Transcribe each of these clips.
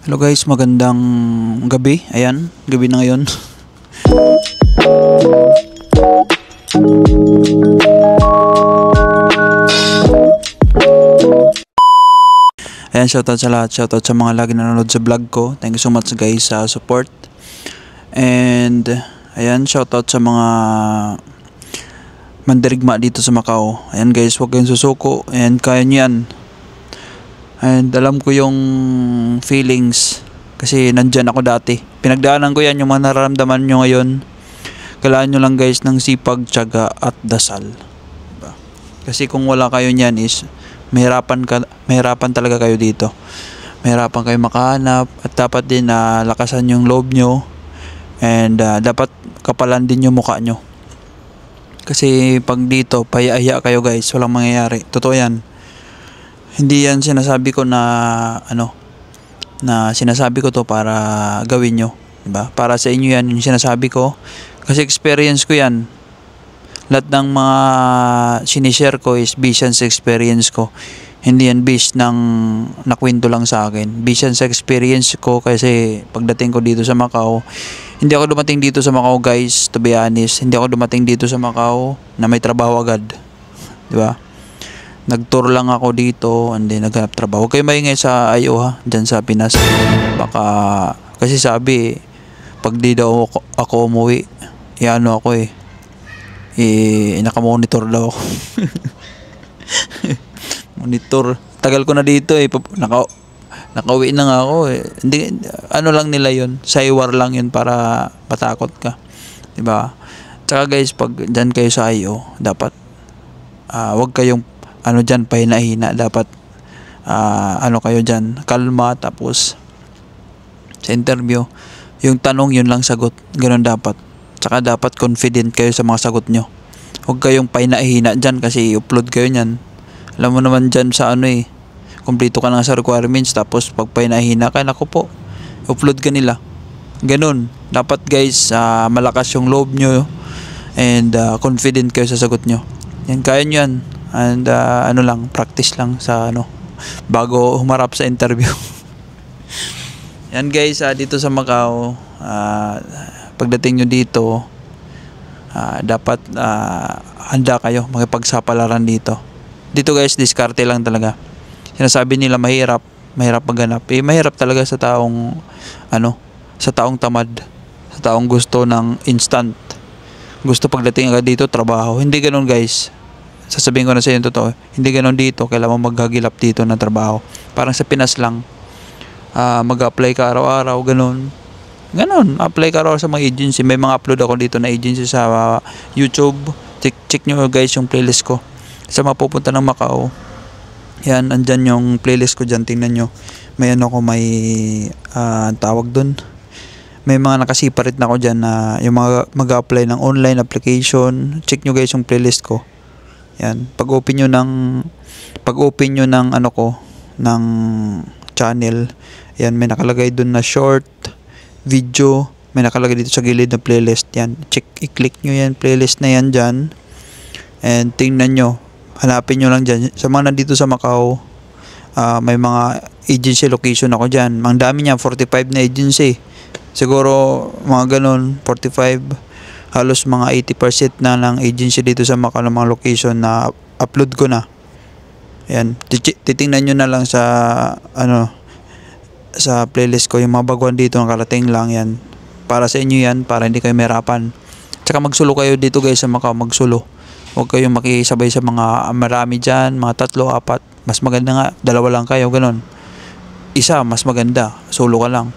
Hello guys, magandang gabi. Ayan, gabi na ngayon. Ayan, shoutout sa lahat. Shoutout sa mga lagi nanonood sa vlog ko. Thank you so much guys sa support. And ayan, shoutout sa mga mandirigma dito sa Macau. Ayan guys, huwag kayong susuko. And kaya nyo yan. And alam ko yung feelings kasi nandyan ako dati. Pinagdaanan ko yan, yung mga nararamdaman nyo ngayon. Kailangan nyo lang guys ng sipag, tiyaga at dasal. Diba? Kasi kung wala kayo nyan is mahirapan talaga kayo dito. Mahirapan kayo makahanap at dapat din lakasan yung loob nyo and dapat kapalan din yung mukha nyo. Kasi pag dito, payaya kayo guys, walang mangyayari. Totoo yan. Hindi yan sinasabi ko na sinasabi ko to para gawin nyo, diba? Para sa inyo yan yung sinasabi ko kasi experience ko yan. Lahat ng mga sinishare ko is based sa experience ko. Hindi yan based ng nakwento lang sa akin. Based sa experience ko kasi pagdating ko dito sa Macau, hindi ako dumating dito sa Macau guys, to be honest. Hindi ako dumating dito sa Macau na may trabaho agad, diba? Nag-tour lang ako dito and then naghanap trabaho. Huwag kayo maingay sa IO ha, dyan sa Pinas. Baka, kasi sabi, pag di daw ako umuwi, ano ako nakamonitor daw ako. Monitor. Tagal ko na dito nakauwi na nga ako Hindi, ano lang nila yun, saywar lang yun para matakot ka. Diba? Tsaka guys, pag dyan kayo sa IO, dapat, huwag kayong dyan, pahina-hina. Dapat kayo dyan, kalma. Tapos sa interview, yung tanong yun lang sagot. Ganun dapat. Tsaka dapat confident kayo sa mga sagot nyo. Huwag kayong pahina-hina dyan kasi i-upload kayo nyan. Alam mo naman dyan sa kumpleto ka na sa requirements, tapos pag pahina-hina ka, naku po, upload ka nila. Ganun. Dapat guys, malakas yung loob nyo and confident kayo sa sagot nyo. Yan, kaya nyo yan. And practice lang sa bago humarap sa interview. Yan guys, dito sa Macau, pagdating nyo dito, dapat handa kayo makipagsapalaran dito. Dito guys, diskarte lang talaga. Sinasabi nila mahirap maghanap. Mahirap talaga sa taong sa taong tamad, sa taong gusto ng instant. Gusto pagdating agad dito trabaho. Hindi ganoon guys. Sasabihin ko na sa inyo totoo, hindi ganoon dito. Kailangan mo maghagilap dito ng trabaho. Parang sa Pinas lang, mag-apply ka araw-araw, ganoon, apply ka araw sa mga agency. May mga upload ako dito na agency sa YouTube. Check nyo guys yung playlist ko sa mapupunta ng Macau. Yan, andyan yung playlist ko dyan, tingnan nyo. May may tawag dun, may mga nakasiparit na ako dyan na yung mga mag-apply ng online application. Check nyo guys yung playlist ko. Yan, pag-open nyo ng ng channel, yan, may nakalagay dun na short video, may nakalagay dito sa gilid na playlist. Yan, i-click nyo yan, playlist na yan dyan, and tingnan nyo, hanapin nyo lang dyan. Sa mga nandito sa Macau, may mga agency location ako dyan. Ang dami niya, 45 na agency. Siguro mga ganun, 45. Halos mga 80% na ng agency dito sa Macau ng mga location na upload ko na. Ayan, titingnan nyo na lang sa sa playlist ko yung mga baguhan dito ng karating lang. Yan, para sa inyo yan, para hindi kayo mahirapan. Tsaka magsulo kayo dito guys sa Macau, magsulo. Huwag kayong makisabay sa mga marami dyan, mga 3, 4. Mas maganda nga, 2 lang kayo, ganun. Isa, mas maganda, solo ka lang,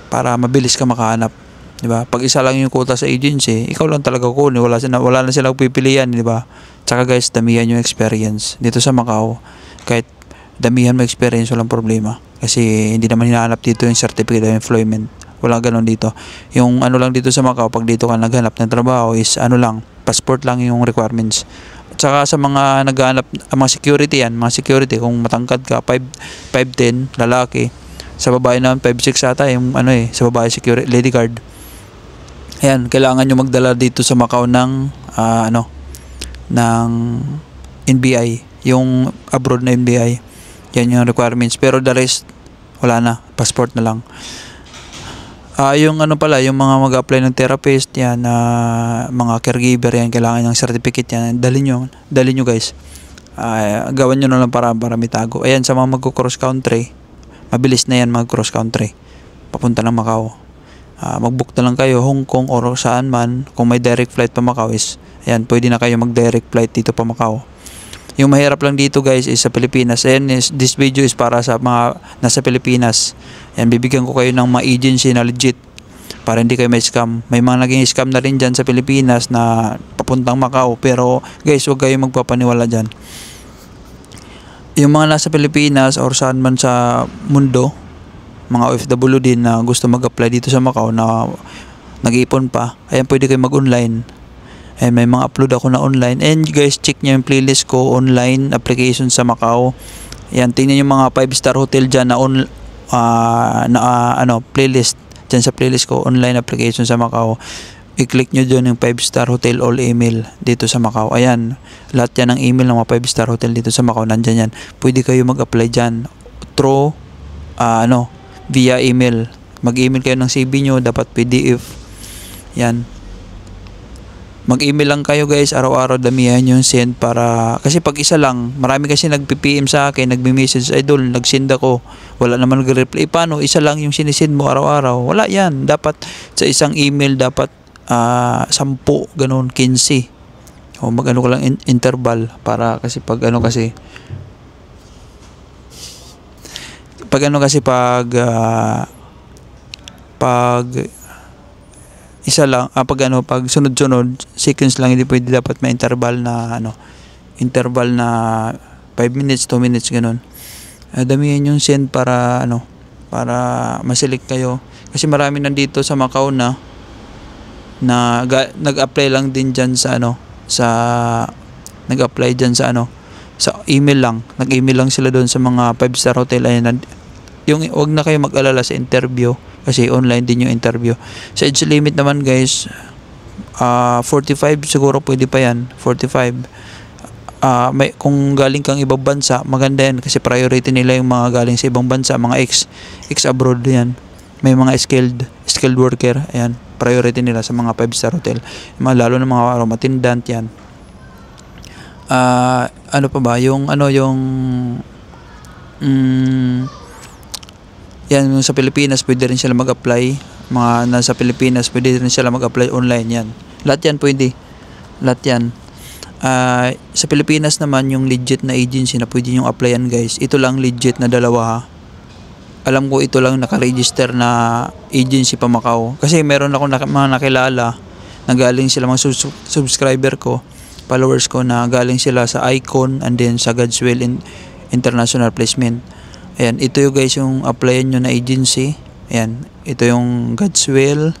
para mabilis ka makahanap. Diba? Pag isa lang yung quota sa agency, ikaw lang talaga kunin. Wala na silang pipilian, diba? Tsaka guys, damihan yung experience. Dito sa Macau, kahit damihan mo experience, walang problema. Kasi hindi naman hinahanap dito yung certificate of employment. Wala ganun dito. Yung lang dito sa Macau, pag dito ka naghanap ng trabaho is passport lang yung requirements. Tsaka sa mga naghanap, mga security yan, mga security, kung matangkad ka, 5'10", lalaki. Sa babae naman, 5'6" ata, yung sa babae security, lady guard. Ayan, kailangan nyo magdala dito sa Macau ng ng NBI, yung abroad na NBI. Yan yung requirements. Pero the rest, wala na, passport na lang. Yung ano pala, yung mga mag-apply ng therapist, yan, mga caregiver, yan, kailangan ng certificate yan, dalhin nyo guys. Gawan nyo na lang para may tago. Ayan, sa mga mag-cross country, mabilis na yan mag-cross country, papunta ng Macau. Mag-book na lang kayo, Hong Kong or saan man, kung may direct flight pa Macau is, ayan, pwede na kayo mag-direct flight dito pa Macau. Yung mahirap lang dito guys is sa Pilipinas. Ayan, this video is para sa mga nasa Pilipinas. Ayan, bibigyan ko kayo ng mga agency na legit para hindi kayo may scam. May mga naging scam na rin dyan sa Pilipinas na papuntang Macau, pero guys, huwag kayo magpapaniwala dyan. Yung mga nasa Pilipinas or saan man sa mundo, mga OFW din na gusto mag-apply dito sa Macau na nag-iipon pa, ayan, pwede kayo mag-online. Ayan, may mga upload ako na online. And guys, check nyo yung playlist ko, online application sa Macau. Ayan, tingnan yung mga 5-star hotel dyan na playlist. Dyan sa playlist ko, online application sa Macau. I-click nyo dyan yung 5-star hotel all email dito sa Macau. Ayan, lahat yan ng email ng mga 5-star hotel dito sa Macau, nandyan yan. Pwede kayo mag-apply dyan through via email. Mag-email kayo ng CV nyo, dapat PDF. Yan. Mag-email lang kayo guys, araw-araw damihan yung send para, kasi pag isa lang, marami kasi nag-PM sa akin, nagme-message, idol, nag-send ako, wala naman nag-reply. Paano? Isa lang yung sinisend mo araw-araw. Wala yan. Dapat sa isang email, dapat 10, ganun, 15. O mag-ano ko lang interval para kasi pag isa lang, pag sunod-sunod seconds lang, hindi pwede, dapat may interval na 5 minutes, 2 minutes, ganun. Damihan yung send para para ma-select kayo, kasi marami nandito sa Macau na nag-apply lang din diyan sa nag-apply diyan sa email lang, nag-email lang sila doon sa mga 5-star hotel. Ayan, yung wag na kayo mag-alala sa interview kasi online din yung interview. Sa age limit naman guys, 45 siguro pwede pa yan, 45. Kung galing kang ibang bansa, maganda yan kasi priority nila yung mga galing sa ibang bansa, mga ex-abroad yan. May mga skilled worker, ayan, priority nila sa mga 5-star hotel. Lalo na mga matindant yan. Ano pa ba? Yan, sa Pilipinas, pwede rin sila mag-apply. Mga nasa Pilipinas, pwede rin sila mag-apply online yan. Lahat yan pwede. Lahat yan. Sa Pilipinas naman, yung legit na agency na pwede nyo applyan guys, ito lang legit na dalawa ha. Alam ko ito lang nakaregister na agency pa Macau. Kasi meron ako mga nakilala na galing sila, mga subscriber ko, followers ko, na galing sila sa Icon and then sa Godswill International Placement. Ayan, ito yung guys yung applyan nyo na agency. Ayan, ito yung Godswill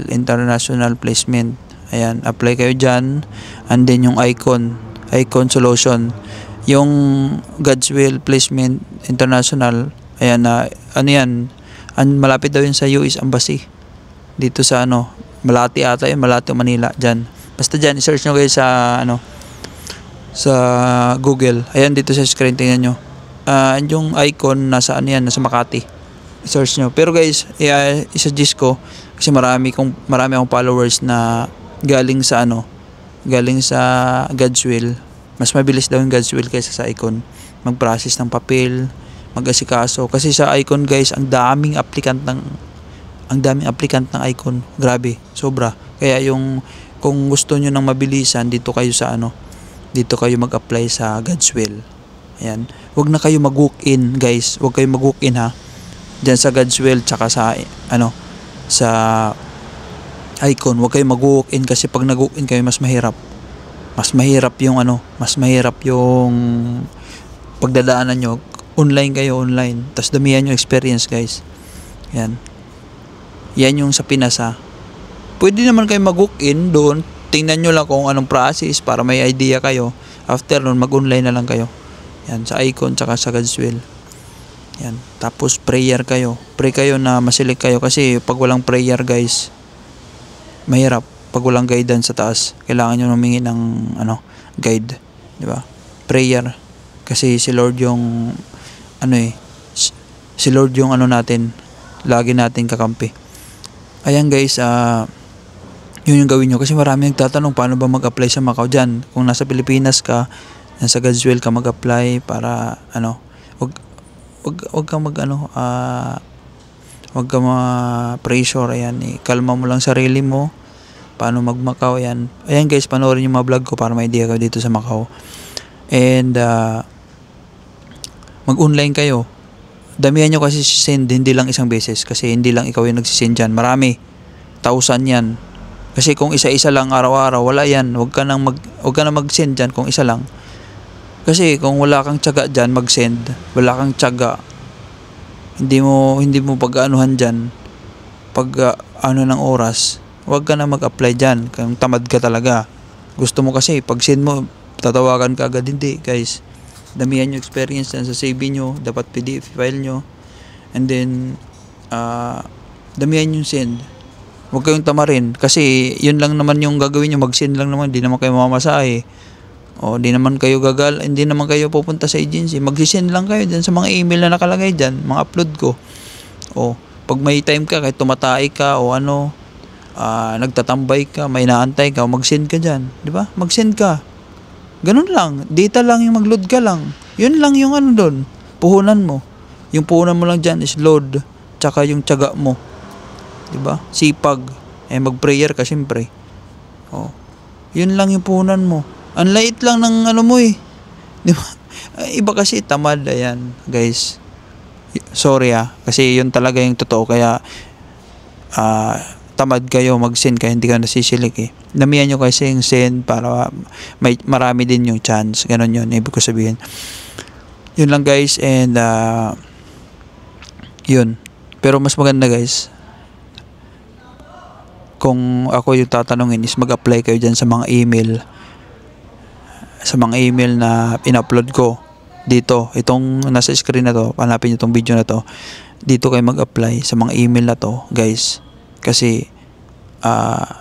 International Placement. Ayan, apply kayo dyan. And then yung Icon Solution. Yung Godswill Placement International, ayan, malapit daw yun sa US Embassy. Dito sa Malate ata yun, Malate o Manila, dyan. Basta dyan, i-search nyo guys sa Google. Ayan, dito sa screen, tingnan nyo. Yung Icon, nasa nasa Makati. I-search nyo. Pero guys, i-suggest ko, kasi marami akong followers na galing sa Godswill. Mas mabilis daw yung Godswill kaysa sa Icon. Mag-process ng papel, mag-asikaso. Kasi sa Icon guys, ang daming applicant ng Icon. Grabe, sobra. Kaya kung gusto nyo ng mabilisan, dito kayo mag-apply sa Godswill. Ayan. Huwag na kayo mag-walk-in, guys. Huwag kayo mag-walk-in ha. Diyan sa Godswill tsaka sa Icon, huwag kayo mag-walk-in kasi pag nag-walk-in kayo, mas mahirap. Mas mahirap yung pagdadaanan nyo. Online. Tapos damihan yung experience, guys. Ayan. Yan yung sa Pinas ha. Pwede naman kayo mag-walk-in doon. Tingnan nyo lang kung anong process para may idea kayo. After nun, mag-online na lang kayo. Yan, sa Icon tsaka sa Godswill. Yan. Tapos prayer kayo. Pray kayo na ma-select kayo kasi pag walang prayer guys, mahirap. Pag walang guidance sa taas, kailangan nyo humingi ng guide. Di ba? Prayer. Kasi si Lord yung ano si Lord yung ano natin, lagi natin kakampi. Ayan guys, yun yung gawin nyo. Kasi marami nagtatanong paano ba mag-apply sa Macau dyan. Kung nasa Pilipinas ka, nasa God's will ka mag-apply para wag kang wag kang ma-pressure. Ayan, kalma mo lang sarili mo. Paano mag-Macau, ayan. Ayan guys, panoorin yung mga vlog ko para may idea kayo dito sa Macau. And mag-online kayo. Damihan nyo kasi send, hindi lang isang beses. Kasi hindi lang ikaw yung nagsisend dyan. Marami. 1,000 yan. Kasi kung isa-isa lang araw-araw, wala yan. Huwag ka nang mag-send dyan kung isa lang. Kasi kung wala kang tiyaga dyan, mag-send. Wala kang tiyaga. Hindi mo pag-aanuhan dyan. Pag ng oras, huwag ka na mag-apply dyan. Kung tamad ka talaga. Gusto mo kasi, pag-send mo, tatawagan ka agad. Hindi, guys. Damihan nyo experience dyan sa CV nyo. Dapat PDF file nyo. And then, damihan nyo send. Huwag kayong tamarin. Kasi, yun lang naman yung gagawin nyo. Mag-send lang naman. Hindi naman kayo mamamasahe. O, hindi naman kayo hindi naman kayo pupunta sa agency. Mag-send lang kayo dyan sa mga email na nakalagay dyan. Mga upload ko. O, pag may time ka, kahit tumatay ka o nagtatambay ka, may naantay ka, mag-send ka dyan. Di ba? Mag-send ka. Ganun lang. Data lang yung mag-load ka lang. Yun lang yung doon. Puhunan mo. Yung puhunan mo lang dyan is load. Tsaka yung tiyaga mo. Diba? Sipag. Mag-prayer ka siyempre. Oh. Yun lang yung puhunan mo. Ang liit lang ng mo Diba? Iba kasi tamad. Ayan, guys. Sorry kasi yun talaga yung totoo. Kaya tamad kayo mag-send kaya hindi ka nasisilik Damihan nyo kasi yung send para marami din yung chance. Ganon yun. Ibig ko sabihin. Yun lang guys. And yun. Pero mas maganda guys, kung ako yung tatanungin is mag-apply kayo dyan sa mga email na in-upload ko dito. Itong nasa screen na to, hanapin nyo itong video na to. Dito kayo mag-apply sa mga email na to guys. Kasi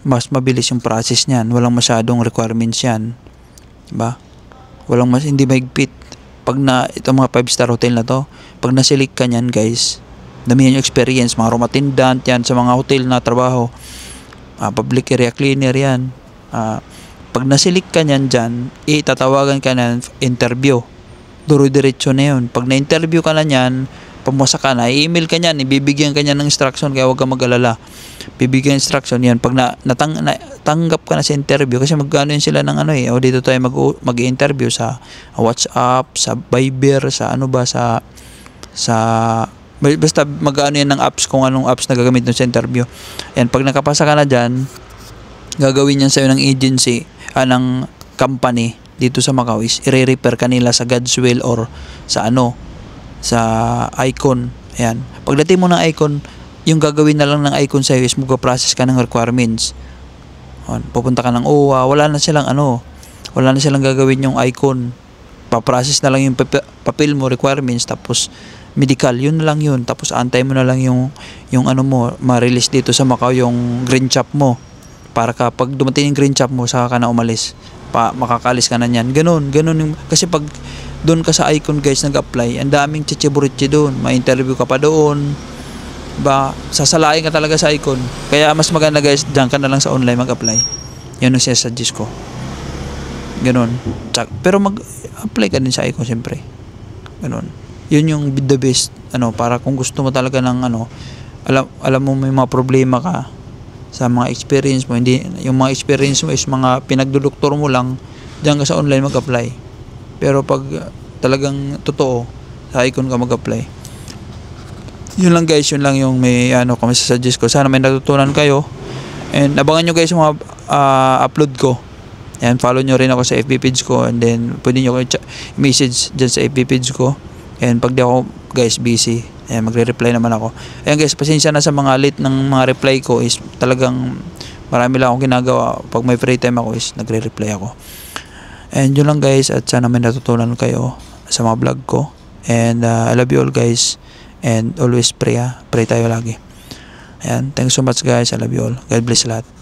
mas mabilis yung process niyan. Walang masyadong requirements yan. Diba? Hindi mahigpit. Itong mga 5-star hotel na to, pag na-select ka niyan guys, damihan yung experience. Mga room attendant yan sa mga hotel na trabaho. Public area cleaner yan. Pag na-select ka niyan dyan, tatawagan ka na interview. Duro-diretso na yun. Pag na-interview ka na niyan, pumasa ka na, i-email ka niyan, ibibigyan ka niyan ng instruction, kaya huwag ka mag-alala. Bibigyan instruction yan. Pag natanggap ka na sa interview, kasi magkano yun sila ng o dito tayo mag-i-interview sa WhatsApp, sa Viber, basta mag-ano yan ng apps, kung anong apps na gagamit sa interview. Yan, pag nakapasa ka na dyan, gagawin yan sa'yo ng agency, ng company dito sa Macau is i-repair ka nila sa God's Will or sa sa Icon. Ayan. Pagdating mo ng Icon, yung gagawin na lang ng Icon sa'yo is mag-process ka ng requirements. Pupunta ka ng OWA, wala na silang gagawin yung Icon. Pa-process na lang yung papel mo, requirements, tapos medical, yun na lang yun. Tapos antay mo na lang yung ma-release dito sa Macau yung green chop mo. Para kapag dumating yung green chop mo, saka ka na umalis. Makakalis ka na niyan. Ganun yung, kasi pag doon ka sa Icon guys nag-apply, ang daming chichiburitsi doon. Ma-interview ka pa doon. Sasalain ka talaga sa Icon. Kaya mas maganda guys, diyan ka na lang sa online mag-apply. Yan ang sinasuggest ko. Ganun. Pero mag-apply ka din sa Icon siyempre. Ganun. Yun yung the best. Para kung gusto mo talaga ng alam mo may mga problema ka sa mga experience mo, hindi yung mga experience mo is mga pinagduduktor mo lang, diyan ka sa online mag-apply. Pero pag talagang totoo, sa Icon ka mag-apply. Yun lang guys, yun lang yung may kung suggest ko. Sana may natutunan kayo. And abangan nyo guys yung mga upload ko. And follow nyo rin ako sa FB page ko. And then pwede nyo message dyan sa FB page ko. And pag di ako guys busy, magre-reply naman ako. Ayan guys, pasensya na sa mga late ng mga reply ko, is talagang marami lang akong ginagawa. Pag may free time ako is nagre-reply ako. And yun lang guys, at sana may natutunan kayo sa mga vlog ko. And I love you all guys. And always pray Pray tayo lagi. Ayan, thanks so much guys. I love you all. God bless lahat.